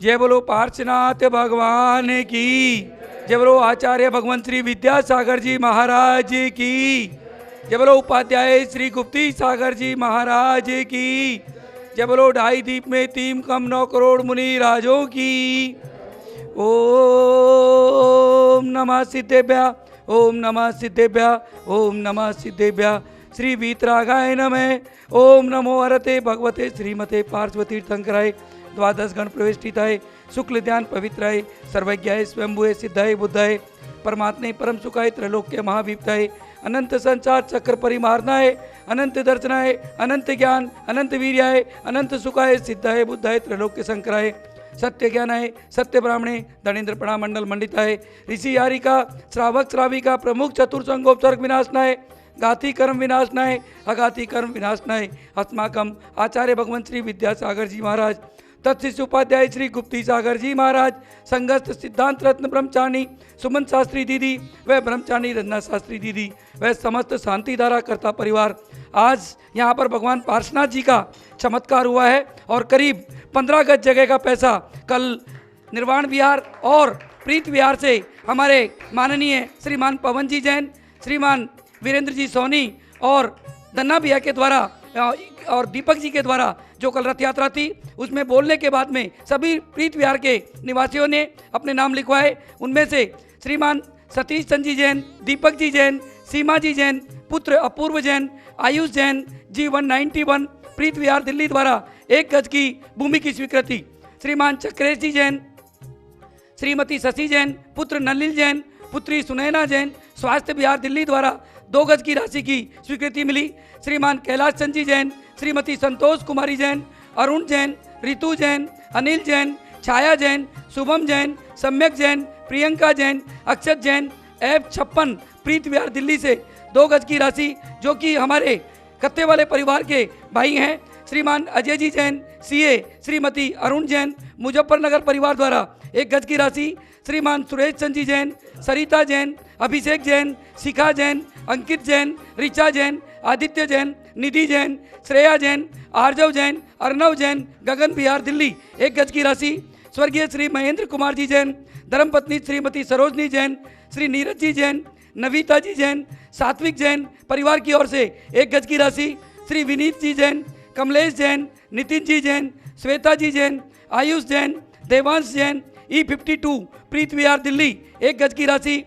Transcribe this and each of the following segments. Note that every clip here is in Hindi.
जय बोलो पार्श्वनाथ भगवान की। जय बोलो आचार्य भगवंत श्री विद्यासागर जी महाराज की। जय बोलो उपाध्याय श्री गुप्ती सागर जी महाराज की। जय बोलो ढाई दीप में तीन कम 9 करोड़ मुनि राजों की। ओम नमः सिद्धेभ्य, ओम नमः सिद्धेभ्य, ओम नमः सिद्धेभ्य। श्री वीतरागाय नमः। ओम नमो हरते भगवते श्रीमते पार्श्वती तीर्थंकराय द्वादश गण प्रविष्टिताय शुक्ल ध्यान पवित्राय सर्वज्ञाय स्वयंभुए सिद्धाय बुद्धाय परमात्मे परम सुखाय त्रैलोक्य महावीप्ताय अनंत संसार चक्र परिमार्नाय अनंत दर्शनाय अनंत ज्ञान अनंत वीर्याय अनंत सुखाय सिद्धाय बुद्धाय त्रैलोक्य शंकराय सत्य ज्ञानाय सत्य ब्राह्मणे दणेन्द्र प्रणामंडल मंडिताय ऋषि यारिका श्रावक श्राविका प्रमुख चतुर्संगोपसर्ग विनाशनाय गाति कर्म विनाशनाय अगाति कर्म विनाशनाय अस्माकम आचार्य भगवंत श्री विद्यासागर जी महाराज तत्शिष्य उपाध्याय श्री गुप्ती सागर जी महाराज संगस्त सिद्धांत रत्न ब्रह्मचारी सुमन शास्त्री दीदी व ब्रह्मचारी रंजना शास्त्री दीदी व समस्त शांतिधारा कर्ता परिवार आज यहाँ पर भगवान पार्श्वनाथ जी का चमत्कार हुआ है और करीब 15 गज जगह का पैसा कल निर्वाण विहार और प्रीत विहार से हमारे माननीय श्रीमान पवन जी जैन, श्रीमान वीरेंद्र जी सोनी और दन्ना भैया के द्वारा और दीपक जी के द्वारा जो कल रथ यात्रा थी उसमें बोलने के बाद में सभी प्रीत विहार के निवासियों ने अपने नाम लिखवाए। उनमें से श्रीमान सतीश चंद जी जैन, दीपक जी जैन, सीमा जी जैन, पुत्र अपूर्व जैन, आयुष जैन जी 191 प्रीत विहार दिल्ली द्वारा 1 गज की भूमि की स्वीकृति। श्रीमान चक्रेश जी जैन, श्रीमती शशि जैन, पुत्र नलिल जैन, पुत्री सुनैना जैन स्वास्थ्य विहार दिल्ली द्वारा 2 गज की राशि की स्वीकृति मिली। श्रीमान कैलाश चंद जी जैन, श्रीमती संतोष कुमारी जैन, अरुण जैन, रितु जैन, अनिल जैन, छाया जैन, शुभम जैन, सम्यक जैन, प्रियंका जैन, अक्षत जैन F56 प्रीत विहार दिल्ली से 2 गज की राशि जो कि हमारे कत्ते वाले परिवार के भाई हैं। श्रीमान अजय जी जैन CA, श्रीमती अरुण जैन मुजफ्फरनगर परिवार द्वारा 1 गज की राशि। श्रीमान सुरेश चंद जी जैन, सरिता जैन, अभिषेक जैन, शिखा जैन, अंकित जैन, ऋचा जैन, आदित्य जैन, निधि जैन, श्रेया जैन, आर्जव जैन, अर्नव जैन गगन विहार दिल्ली 1 गज की राशि। स्वर्गीय श्री महेंद्र कुमार जी जैन, धर्मपत्नी श्रीमती सरोजनी जैन, श्री नीरज जी जैन, नवीता जी जैन, सात्विक जैन परिवार की ओर से 1 गज की राशि। श्री विनीत जी जैन, कमलेश जैन, नितिन जी जैन, श्वेता जी जैन, आयुष जैन, देवांश जैन E52 प्रीत विहार दिल्ली 1 गज की राशि।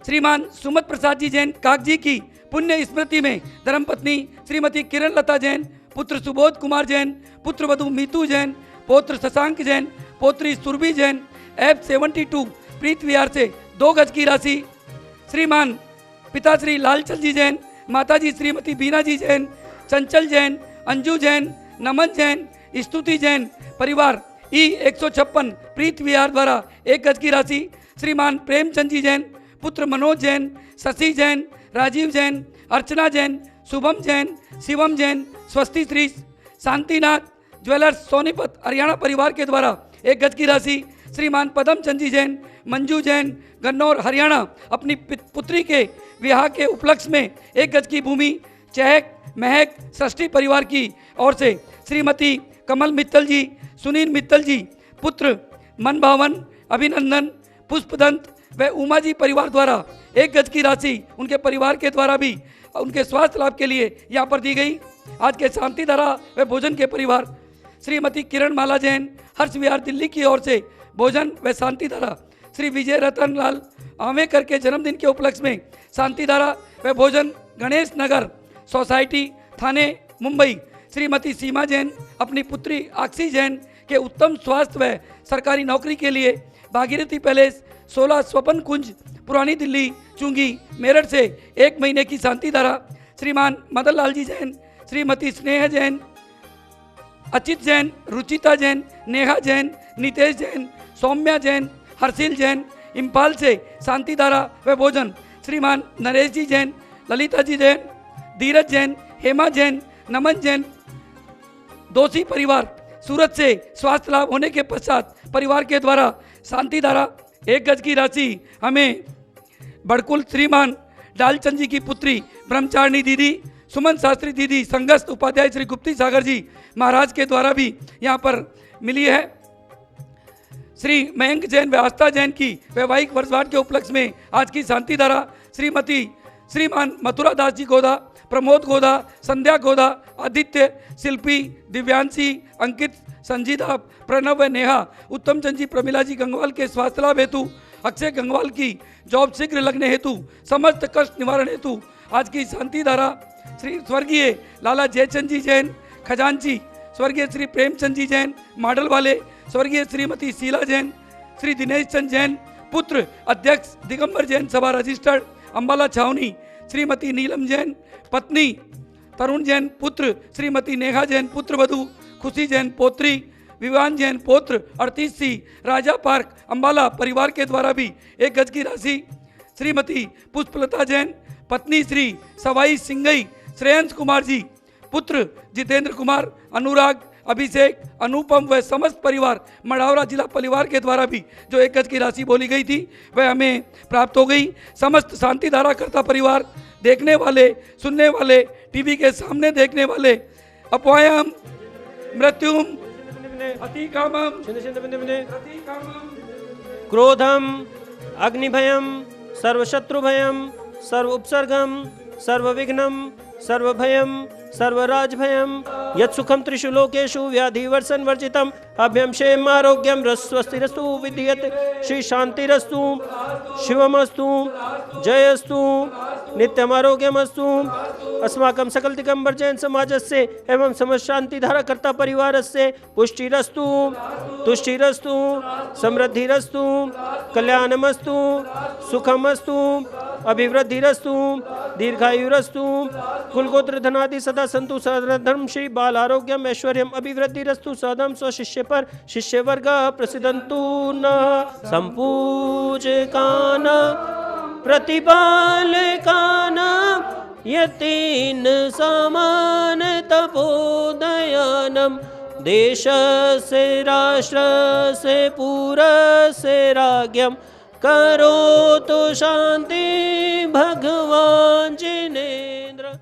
श्रीमान सुमत प्रसाद जी जैन कागजी की पुण्य स्मृति में धर्मपत्नी श्रीमती किरण लता जैन, पुत्र सुबोध कुमार जैन, पुत्र वधु मीतू जैन, पौत्र शशांक जैन, पौत्री सुरभि जैन F72 प्रीत विहार से 2 गज की राशि। श्रीमान पिताश्री लालचंद जी जैन, माताजी श्रीमती बीना जी जैन, चंचल जैन, अंजू जैन, नमन जैन, स्तुति जैन परिवार E156 प्रीत विहार द्वारा 1 गज की राशि। श्रीमान प्रेमचंद जी जैन, पुत्र मनोज जैन, शशि जैन, राजीव जैन, अर्चना जैन, शुभम जैन, शिवम जैन, स्वस्ति श्री शांतिनाथ ज्वेलर्स सोनीपत हरियाणा परिवार के द्वारा 1 गज की राशि। श्रीमान पदम चंद जी जैन, मंजू जैन गन्नौर हरियाणा अपनी पुत्री के विवाह के उपलक्ष्य में 1 गज की भूमि चहक महक सृष्टि परिवार की ओर से श्रीमती कमल मित्तल जी, सुनील मित्तल जी, पुत्र मन भावन, अभिनंदन, पुष्पदंत व उमा जी परिवार द्वारा 1 गज की राशि उनके परिवार के द्वारा भी उनके स्वास्थ्य लाभ के लिए यहाँ पर दी गई। आज के शांतिधारा व भोजन के परिवार श्रीमती किरण माला जैन हर्ष विहार दिल्ली की ओर से भोजन व शांतिधारा। श्री विजय रतन लाल आमेकर के जन्मदिन के उपलक्ष्य में शांतिधारा व भोजन गणेश नगर सोसाइटी थाने मुंबई। श्रीमती सीमा जैन अपनी पुत्री आक्षी जैन के उत्तम स्वास्थ्य व सरकारी नौकरी के लिए भागीरथी पैलेस 16 स्वपन कुंज पुरानी दिल्ली चुंगी मेरठ से 1 महीने की शांतिधारा। श्रीमान मदन लाल जी जैन, श्रीमती स्नेह जैन, अचित जैन, रुचिता जैन, नेहा जैन, नितेश जैन, सौम्या जैन, हर्षिल जैन इम्फाल से शांतिधारा व भोजन। श्रीमान नरेश जी जैन, ललिता जी जैन, धीरज जैन, हेमा जैन, नमन जैन दोषी परिवार सूरत से स्वास्थ्य लाभ होने के पश्चात परिवार के द्वारा शांतिधारा 1 गज की राशि हमें बड़कुल श्रीमान डालचंद जी की पुत्री ब्रह्मचारिणी दीदी, सुमन शास्त्री दीदी, संगस्त उपाध्याय श्री गुप्ती सागर जी महाराज के द्वारा भी यहाँ पर मिली है। श्री मयंक जैन व आस्था जैन की वैवाहिक वर्षगांठ के उपलक्ष्य में आज की शांति धारा श्रीमती श्रीमान मथुरा दास जी गोदा, प्रमोद गोदा, संध्या गोदा, आदित्य, शिल्पी, दिव्यांशी, अंकित, संजीदा, प्रणव व नेहा, उत्तम चंद जी, प्रमिला जी गंगवाल के स्वास्थ्य लाभ हेतु, अक्षय गंगवाल की जॉब शीघ्र लगने हेतु, समस्त कष्ट निवारण हेतु आज की शांति धारा श्री स्वर्गीय लाला जयचंद जी जैन खजांची, स्वर्गीय श्री प्रेमचंद जी जैन माडल वाले, स्वर्गीय श्रीमती शीला जैन, श्री दिनेश चंद जैन पुत्र अध्यक्ष दिगंबर जैन सभा रजिस्टर्ड अंबाला छावनी, श्रीमती नीलम जैन पत्नी तरुण जैन पुत्र, श्रीमती नेहा जैन पुत्र वधू, खुशी जैन पोत्री, विवान जैन पौत्र 38C राजा पार्क अंबाला परिवार के द्वारा भी 1 गज की राशि, श्रीमती पुष्पलता जैन पत्नी श्री सवाई सिंगई श्रेयंस कुमार जी पुत्र जितेंद्र कुमार, अनुराग, अभिषेक, अनुपम व समस्त परिवार मढ़ौरा जिला परिवार के द्वारा भी जो 1 गज की राशि बोली गई थी वह हमें प्राप्त हो गई। समस्त शांति धारा करता परिवार, देखने वाले, सुनने वाले, टीवी के सामने देखने वाले, अपवायम मृत्युम अतिकामम क्रोधम अग्निभयम सर्वशत्रुभयम सर्व उपसर्गम सर्वविघ्नम सर्वभयम सर्वराजभयम यत्सुखम त्रिषु लोकेषु व्याधिवर्षन वर्जितम अभ्यम क्षेम आरोग्यम स्वस्तिरस्तु विद्यते श्री शांतिरस्तु शिवमस्तु जयस्तु नित्यम आरोग्यमस्तु अस्माकं सकल दिगंबर जैन समाजस्य एवं समस्त शांति धारा कर्ता परिवारस्य पुष्टिरस्तु तुष्टिरस्तु समृद्धिरस्तु कल्याणमस्तु सुखमस्तु अभिवृद्धिरस्तु दीर्घायुरस्तु कुलगोत्र धनादि सदा संतु धर्म श्री बाल आरोग्यम ऐश्वर्यम अभिवृद्धिरस्तु सदम स्वशिष्य पर शिष्य वर्ग प्रसिद्धंतु न संपूजकान प्रतिपालकान यतीन समान तपोदयानम देश से राष्ट्र से पूरा से राज्यम करो तो शांति भगवान जिनेन्द्र।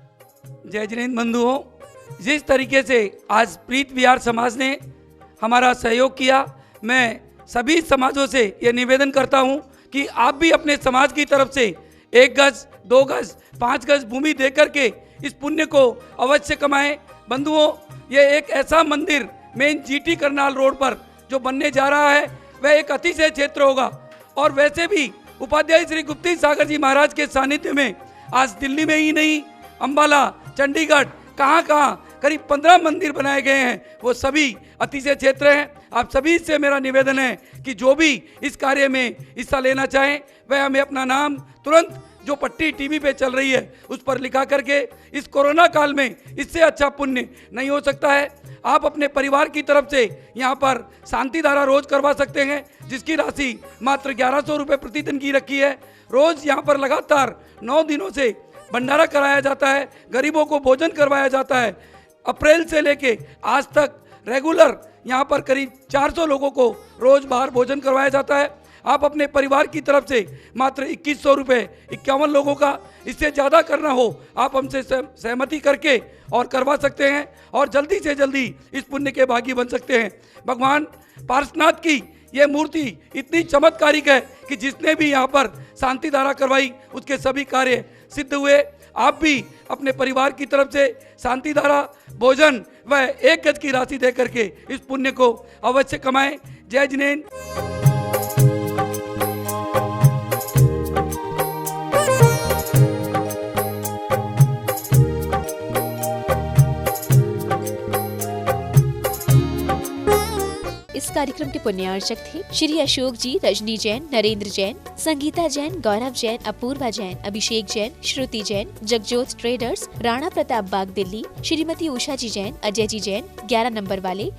जय जिनेन्द्र बंधुओं, जिस तरीके से आज प्रीत विहार समाज ने हमारा सहयोग किया, मैं सभी समाजों से ये निवेदन करता हूँ कि आप भी अपने समाज की तरफ से 1 गज, 2 गज, 5 गज भूमि दे करके इस पुण्य को अवश्य कमाएं। बंधुओं, ये एक ऐसा मंदिर मेन GT करनाल रोड पर जो बनने जा रहा है वह एक अतिशय क्षेत्र होगा और वैसे भी उपाध्याय श्री गुप्ती सागर जी महाराज के सानिध्य में आज दिल्ली में ही नहीं, अंबाला, चंडीगढ़, कहाँ करीब 15 मंदिर बनाए गए हैं, वो सभी अतिशय क्षेत्र हैं। आप सभी से मेरा निवेदन है कि जो भी इस कार्य में हिस्सा लेना चाहें वह हमें अपना नाम तुरंत जो पट्टी टीवी पे चल रही है उस पर लिखा करके, इस कोरोना काल में इससे अच्छा पुण्य नहीं हो सकता है। आप अपने परिवार की तरफ से यहाँ पर शांति धारा रोज करवा सकते हैं, जिसकी राशि मात्र 1100 रुपये प्रतिदिन की रखी है। रोज यहाँ पर लगातार 9 दिनों से भंडारा कराया जाता है, गरीबों को भोजन करवाया जाता है। अप्रैल से लेके आज तक रेगुलर यहाँ पर करीब 400 लोगों को रोज बाहर भोजन करवाया जाता है। आप अपने परिवार की तरफ से मात्र 2100 रुपये 51 लोगों का, इससे ज़्यादा करना हो आप हमसे सहमति करके और करवा सकते हैं और जल्दी से जल्दी इस पुण्य के भागी बन सकते हैं। भगवान पार्श्वनाथ की ये मूर्ति इतनी चमत्कारिक है कि जिसने भी यहाँ पर शांति धारा करवाई उसके सभी कार्य सिद्ध हुए। आप भी अपने परिवार की तरफ से शांति धारा, भोजन व 1 गज की राशि दे करके इस पुण्य को अवश्य कमाएं। जय जिनेन्द्र। इस कार्यक्रम के पुण्यार्चक थे श्री अशोक जी, रजनी जैन, नरेंद्र जैन, संगीता जैन, गौरव जैन, अपूर्वा जैन, अभिषेक जैन, श्रुति जैन, जगजोत ट्रेडर्स, राणा प्रताप बाग दिल्ली, श्रीमती उषा जी जैन, अजय जी जैन, 11 नंबर वाले,